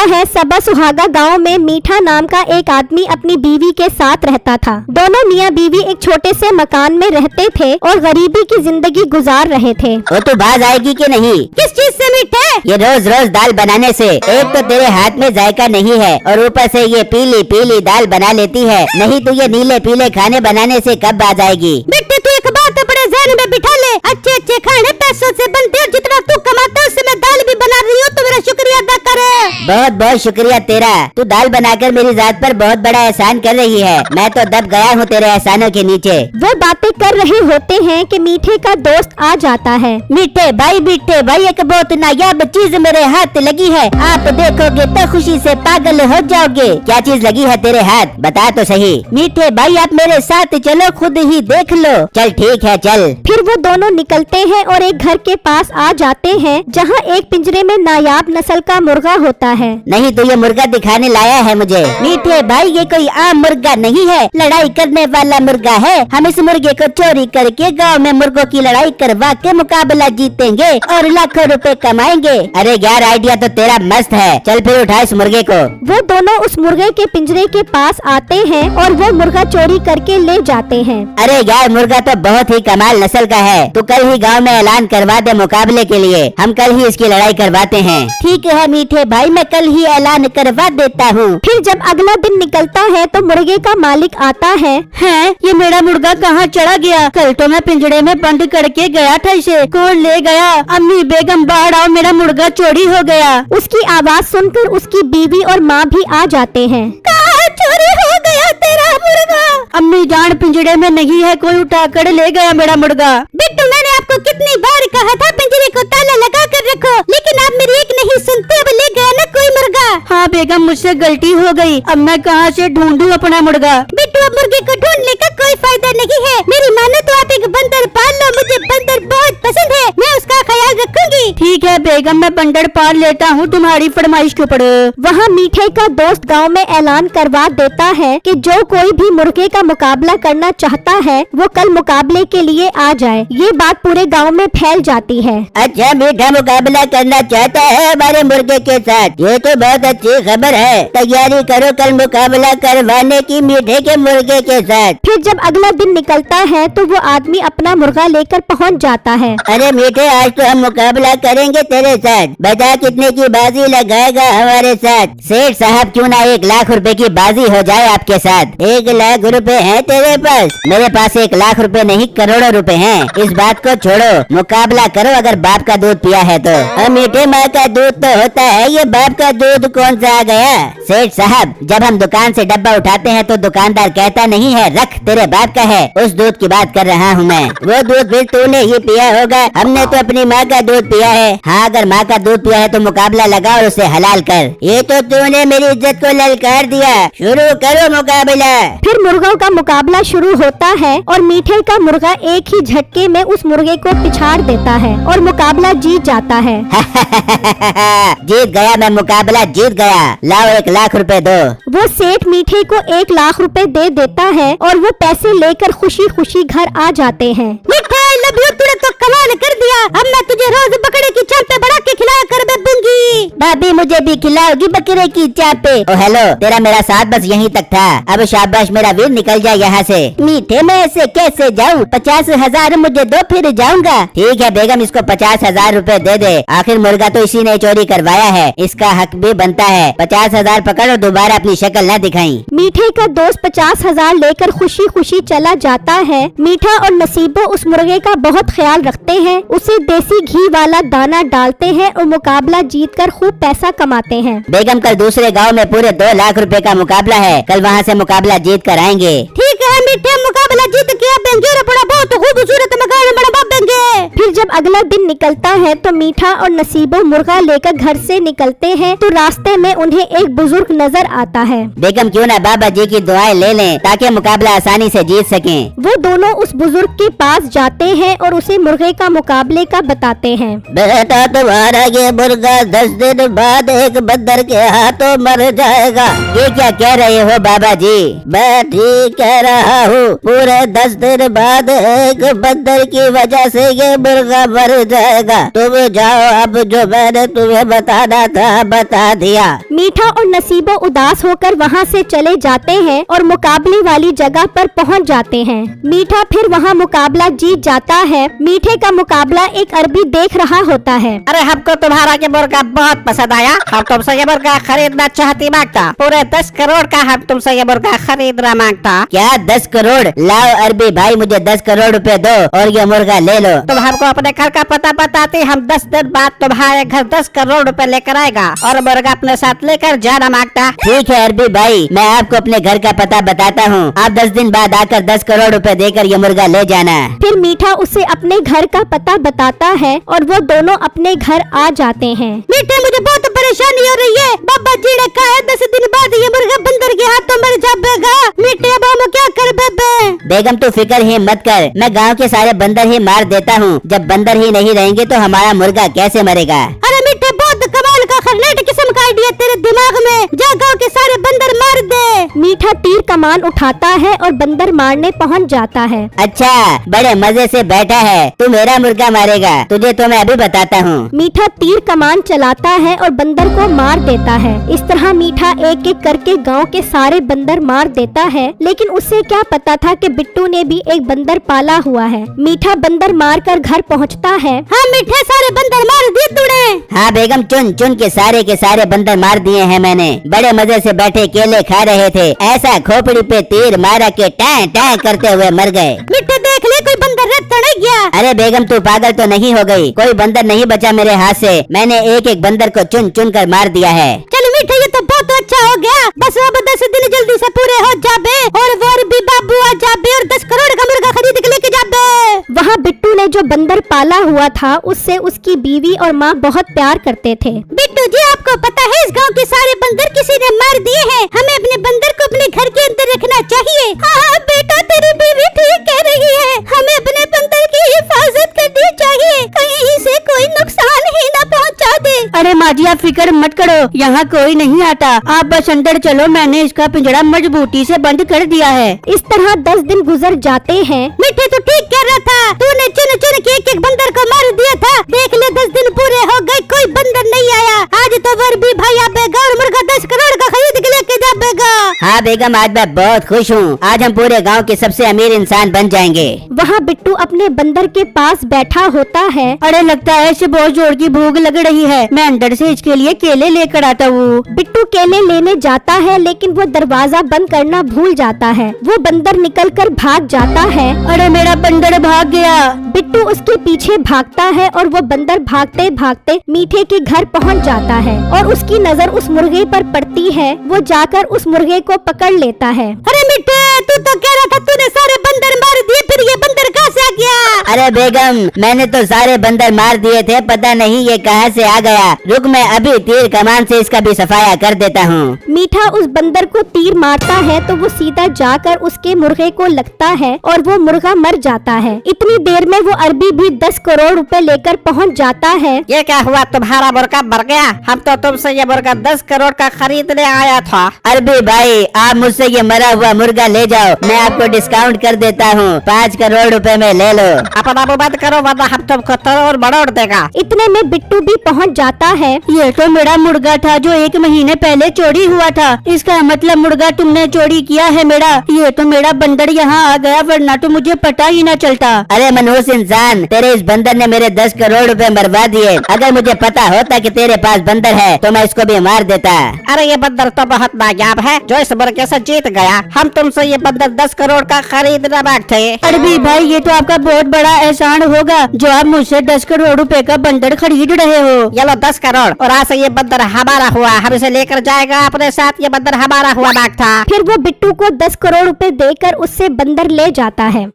है सबा सुहागा गांव में मीठा नाम का एक आदमी अपनी बीवी के साथ रहता था। दोनों मियां बीवी एक छोटे से मकान में रहते थे और गरीबी की जिंदगी गुजार रहे थे। वो तो बाज आएगी कि नहीं? किस चीज से मीठे? ये रोज रोज दाल बनाने से। एक तो तेरे हाथ में जायका नहीं है और ऊपर से ये पीली पीली दाल बना लेती है। नहीं तो ये नीले पीले खाने बनाने से कब बाज आएगी? बेटे तू एक बात अपने ज़हन में बिठा ले, अच्छे अच्छे खाने पैसों से बनते हैं। जितना तू कमाता है उससे मैं दाल भी बना रही हूँ, तो मेरा शुक्रिया अदा करे। बहुत बहुत शुक्रिया तेरा। तू दाल बनाकर मेरी जात पर बहुत बड़ा एहसान कर रही है। मैं तो दब गया हूँ तेरे एहसानों के नीचे। वो बातें कर रहे होते हैं कि मीठे का दोस्त आ जाता है। मीठे भाई एक बहुत नायाब चीज मेरे हाथ लगी है। आप देखोगे तो खुशी से पागल हो जाओगे। क्या चीज लगी है तेरे हाथ? बता तो सही। मीठे भाई आप मेरे साथ चलो, खुद ही देख लो। चल ठीक है चल। फिर वो दोनों निकलते हैं और एक घर के पास आ जाते हैं जहाँ एक पिंजरे में नायाब नस्ल का मुर्गा होता है। नहीं तो ये मुर्गा दिखाने लाया है मुझे। मीठे भाई ये कोई आम मुर्गा नहीं है, लड़ाई करने वाला मुर्गा है। हम इस मुर्गे को चोरी करके गांव में मुर्गों की लड़ाई करवा के मुकाबला जीतेंगे और लाखों रुपए कमाएंगे। अरे यार आइडिया तो तेरा मस्त है। चल फिर उठा इस मुर्गे को। वो दोनों उस मुर्गे के पिंजरे के पास आते हैं और वो मुर्गा चोरी करके ले जाते हैं। अरे यार मुर्गा तो बहुत ही कमाल नस्ल का है। तू कल ही गांव में ऐलान करवा दे मुकाबले के लिए। हम कल ही इसकी लड़ाई करवाते हैं। ठीक है मीठे भाई मैं कल ही ऐलान करवा देता हूँ। फिर जब अगला दिन निकलता है तो मुर्गे का मालिक आता है। ये मेरा मुर्गा कहाँ चढ़ा गया? कल तो मैं पिंजरे में बंद करके गया था, इसे कौन ले गया? अम्मी बेगम बाहर आओ, मेरा मुर्गा चोरी हो गया। उसकी आवाज सुनकर उसकी बीवी और माँ भी आ जाते हैं। कहाँ चोरी हो गया तेरा मुर्गा? अम्मी जान पिंजरे में नहीं है, कोई उठा कर ले गया मेरा मुर्गा। बिट्टू मैंने आपको कितनी बार कहा था पिंजरे को ताला लगा कर रखो, लेकिन आप मेरी एक नहीं सुनते। अब ले गया ना कोई मुर्गा। हाँ बेगम मुझसे गलती हो गई। अब मैं कहाँ से ढूंढूं अपना मुर्गा? बिट्टू अब मुर्गे को ढूंढने का कोई फायदा नहीं है। मेरी मानो तो आप एक बंदर पाल लो, मुझे बंदर बहुत पसंद है, मैं उसका ख्याल रखूंगी। ठीक है बेगम मैं बंदर पाल लेता हूँ, तुम्हारी फरमाइश के ऊपर। वहाँ मीठे का दोस्त गांव में ऐलान करवा देता है कि जो कोई भी मुर्गे का मुकाबला करना चाहता है वो कल मुकाबले के लिए आ जाए। ये बात पूरे गांव में फैल जाती है। अच्छा मीठा मुकाबला करना चाहता है हमारे मुर्गे के साथ, ये तो बहुत अच्छी खबर है। तैयारी करो कल मुकाबला करवाने की मीठे के मुर्गे के साथ। फिर जब अगला दिन निकलता है तो वो आदमी अपना मुर्गा लेकर पहुंच जाता है। अरे मीठे आज तो हम मुकाबला करेंगे तेरे साथ। बता कितने की बाजी लगाएगा हमारे साथ? सेठ साहब क्यों ना 1 लाख रुपए की बाजी हो जाए आपके साथ। 1 लाख रुपए है तेरे पास? मेरे पास 1 लाख रुपए नहीं करोड़ों रुपए हैं। इस बात को छोड़ो, मुकाबला करो अगर बाप का दूध पिया है तो। मीठे माँ का दूध तो होता है, ये बाप का दूध कौन सा आ गया? सेठ साहब जब हम दुकान से डब्बा उठाते हैं तो दुकानदार कहता नहीं है रख तेरे बाप का है। उस दूध की बात कर रहा हूँ मैं। वो दूध फिर तूने ही पिया होगा, हमने तो अपनी माँ का दूध पिया है। हाँ अगर माँ का दूध पिया है तो मुकाबला लगा और उसे हलाल कर। ये तो तूने मेरी इज्जत को ललकार दिया। शुरू करो मुकाबला। फिर मुर्गों का मुकाबला शुरू होता है और मीठे का मुर्गा एक ही झटके में उस मुर्गे को पिछाड़ देता है और मुकाबला जीत जाता है। जीत गया मैं, मुकाबला जीत गया। लाओ 1 लाख रुपए दो। वो सेठ मीठे को 1 लाख रुपए दे देता है और वो पैसे लेकर खुशी खुशी घर आ जाते हैं। तूने तो कमाल कर दिया। अब मैं तुझे रोज बकरे की चापे बना के खिलाया कर दूंगी। भाभी मुझे भी खिलाओगी बकरे की चापे? ओ हेलो तेरा मेरा साथ बस यहीं तक था। अब शाबाश मेरा वीर निकल जाए यहाँ से। मीठे में ऐसे कैसे जाऊँ? 50,000 मुझे दो फिर जाऊंगा। ठीक है बेगम इसको 50,000 रुपए दे दे। आखिर मुर्गा तो इसी ने चोरी करवाया है, इसका हक भी बनता है। 50,000 पकड़ और दोबारा अपनी शक्ल न दिखाई। मीठे का दोस्त 50,000 लेकर खुशी खुशी चला जाता है। मीठा और नसीबो उस मुर्गे का बहुत ख्याल रखते हैं, उसे देसी घी वाला दाना डालते हैं और मुकाबला जीतकर खूब पैसा कमाते हैं। बेगम कल दूसरे गांव में पूरे 2 लाख रुपए का मुकाबला है, कल वहाँ से मुकाबला जीत कर आएंगे। ठीक है मीठे मुकाबला जीत के बहुत खूबसूरत मकान बना। फिर जब अगला दिन निकलता है तो मीठा और नसीबो मुर्गा लेकर घर से निकलते हैं तो रास्ते में उन्हें एक बुजुर्ग नजर आता है। बेगम क्यों ना बाबा जी की दुआएं ले लें ताकि मुकाबला आसानी से जीत सकें। वो दोनों उस बुजुर्ग के पास जाते हैं और उसे मुर्गे का मुकाबले का बताते हैं। बेटा तुम्हारा ये मुर्गा 10 दिन बाद एक बंदर के हाथों मर जाएगा। ये क्या कह रहे हो बाबा जी? मैं ठीक कह रहा हूँ। पूरे 10 दिन बाद एक बंदर की वजह से ये मुर्गा मर जाएगा। तुम जाओ, अब जो मैंने तुम्हें बताना था बता दिया। मीठा और नसीबो उदास होकर वहाँ से चले जाते हैं और मुकाबले वाली जगह पर पहुँच जाते हैं। मीठा फिर वहाँ मुकाबला जीत जाता है। मीठे का मुकाबला एक अरबी देख रहा होता है। अरे हमको तुम्हारा ये मुर्गा बहुत पसंद आया, हम तुमसे ये मुर्गा खरीदना चाहती मांगता। पूरे 10 करोड़ का हम तुमसे ये मुर्गा खरीदना मांगता। क्या 10 करोड़? लाओ अरबी भाई, मुझे 10 करोड़ रुपए दो और ये मुर्गा ले लो। तुम हमको अपने घर का पता बताते, हम 10 दिन बाद तुम्हारे घर 10 करोड़ रुपए लेकर आएगा और मुर्गा अपने साथ लेकर जाना मांगता। ठीक है अरबी भाई, मैं आपको अपने घर का पता बताता हूँ। आप 10 दिन बाद आकर 10 करोड़ रुपए देकर ये मुर्गा ले जाना। फिर मीठा उसे अपने घर का पता बताता है और वो दोनों अपने घर आ जाते हैं। मीठे, मुझे बहुत परेशानी हो रही है। बाबा जी ने कहा है 10 दिन बाद ये मुर्गा बंदर के हाथों मर जाएगा। मीठे, अब हम क्या कर बेबे? बेगम तू फिक्र ही मत कर, मैं गांव के सारे बंदर ही मार देता हूँ। जब बंदर ही नहीं रहेंगे तो हमारा मुर्गा कैसे मरेगा? अरे मीठे, बहुत कमाल का खरनेट किस्म का आइडिया तेरे दिमाग में। जा गांव के सारे बंदर मार दे। मीठा तीर कमान उठाता है और बंदर मारने पहुंच जाता है। अच्छा, बड़े मजे से बैठा है, तू मेरा मुर्गा मारेगा, तुझे तो मैं अभी बताता हूँ। मीठा तीर कमान चलाता है और बंदर को मार देता है। इस तरह मीठा एक एक करके गांव के सारे बंदर मार देता है, लेकिन उसे क्या पता था कि बिट्टू ने भी एक बंदर पाला हुआ है। मीठा बंदर मार कर घर पहुंचता है। हाँ मीठे, सारे बंदर मार दिए तूने? हाँ बेगम, चुन चुन के सारे बंदर मार दिए हैं मैंने। बड़े मजे से बैठे केले खा रहे थे, ऐसा खोपड़ी पे तीर मारा के टाँ टाँ करते हुए मर गए। मीठे देख ले, कोई बंदर रख तो नहीं गया? अरे बेगम तू पागल तो नहीं हो गई? कोई बंदर नहीं बचा मेरे हाथ से, मैंने एक एक बंदर को चुन चुन कर मार दिया है। चलो मीठे, ये तो बहुत अच्छा हो गया। बस अब 10 दिन जल्दी से पूरे हो जाबे और वो भी बाबू आ जाबे और 10 करोड़ का मुर्गा खरीद के लेके जाबे। वहाँ बिट्टू ने जो बंदर पाला हुआ था उससे उसकी बीवी और माँ बहुत प्यार करते थे। बिट्टू जी, आपको पता है इस गांव के सारे बंदर किसी ने मार दिए हैं। हमें अपने बंदर को अपने घर के अंदर रखना चाहिए। हाँ बेटा, तेरी बीवी ठीक कह रही है, हमें अपने बंदर की हिफाजत करनी चाहिए, कहीं से कोई नुकसान ही न पहुंचा दे। अरे माँ जी, आप फिक्र मत करो, यहाँ कोई नहीं आता, आप बस अंदर चलो, मैंने इसका पिंजरा मजबूती से बंद कर दिया है। इस तरह 10 दिन गुजर जाते हैं। मिठे, तू ठीक कह रहा था, तूने चुन चुन के एक एक बंदर को मार दिया था। देख ले, 10 दिन पूरे हो गए, कोई बंदर नहीं आया। आज तो भी भाई आबेगा और मुर्गा 10 करोड़ का खरीद के लेके जाबेगा। हाँ बेगम, आज मैं बहुत खुश हूँ, आज हम पूरे गाँव के सबसे अमीर इंसान बन जाएंगे। वहाँ बिट्टू अपने बंदर के पास बैठा होता है। अरे लगता है इसे बहुत जोर की भूख लग रही है, मैं अंदर से इसके लिए केले लेकर आता हूँ। बिट्टू केले लेने जाता है, लेकिन वो दरवाजा बंद करना भूल जाता है। वो बंदर निकलकर भाग जाता है। अरे मेरा बंदर भाग गया। बिट्टू उसके पीछे भागता है और वो बंदर भागते भागते मीठे के घर पहुंच जाता है और उसकी नजर उस मुर्गे पर पड़ती है। वो जाकर उस मुर्गे को पकड़ लेता है। अरे मीठे, तू तो कह रहा था तूने सारे बंदर मार दिए, फिर ये बंदर कहाँ से आ गया? अरे बेगम, मैंने तो सारे बंदर मार दिए थे, पता नहीं ये कहाँ से आ गया। रुक, मैं अभी तीर कमान से इसका भी सफाया कर देता हूँ। मीठा उस बंदर को तीर मारता है तो वो सीधा जाकर उसके मुर्गे को लगता है और वो मुर्गा मर जाता है। इतनी देर में वो अरबी भी 10 करोड़ रुपए लेकर पहुंच जाता है। ये क्या हुआ, तुम्हारा मुर्गा मर गया? हम तो तुमसे ये मुर्गा 10 करोड़ का खरीदने आया था। अरबी भाई, आप मुझसे ये मरा हुआ मुर्गा ले जाओ, मैं आपको डिस्काउंट कर देता हूँ, 5 करोड़ रुपए में ले लो। अपना मुंह बंद करो वरना हम तुमको तोड़ मरोड़ देगा। इतने में बिट्टू भी पहुंच जाता है। ये तो मेरा मुर्गा था जो 1 महीने पहले चोरी हुआ था, इसका मतलब मुर्गा तुमने चोरी किया है मेरा। ये तो मेरा बंदर यहाँ आ गया, वरना तो मुझे पता ही न चलता। अरे मनहूस इंसान, तेरे इस बंदर ने मेरे 10 करोड़ रुपए बर्बाद दिए। अगर मुझे पता होता कि तेरे पास बंदर है तो मैं इसको भी मार देता। अरे ये बंदर तो बहुत नायाब है जो इस मुर्गे से जीत गया। हम तुमसे ये बंदर 10 करोड़ का खरीदना मांगते। अरबी भाई, ये तो आपका बहुत बड़ा एहसान होगा जो आप मुझसे 10 करोड़ रुपए का बंदर खरीद रहे हो। ये लो 10 करोड़ और आज से ये बंदर हमारा हुआ, हम इसे लेकर जाएगा अपने साथ। ये बंदर हमारा हुआ मांगता। फिर वो बिट्टू को 10 करोड़ रुपए देकर उससे बंदर ले जाता है।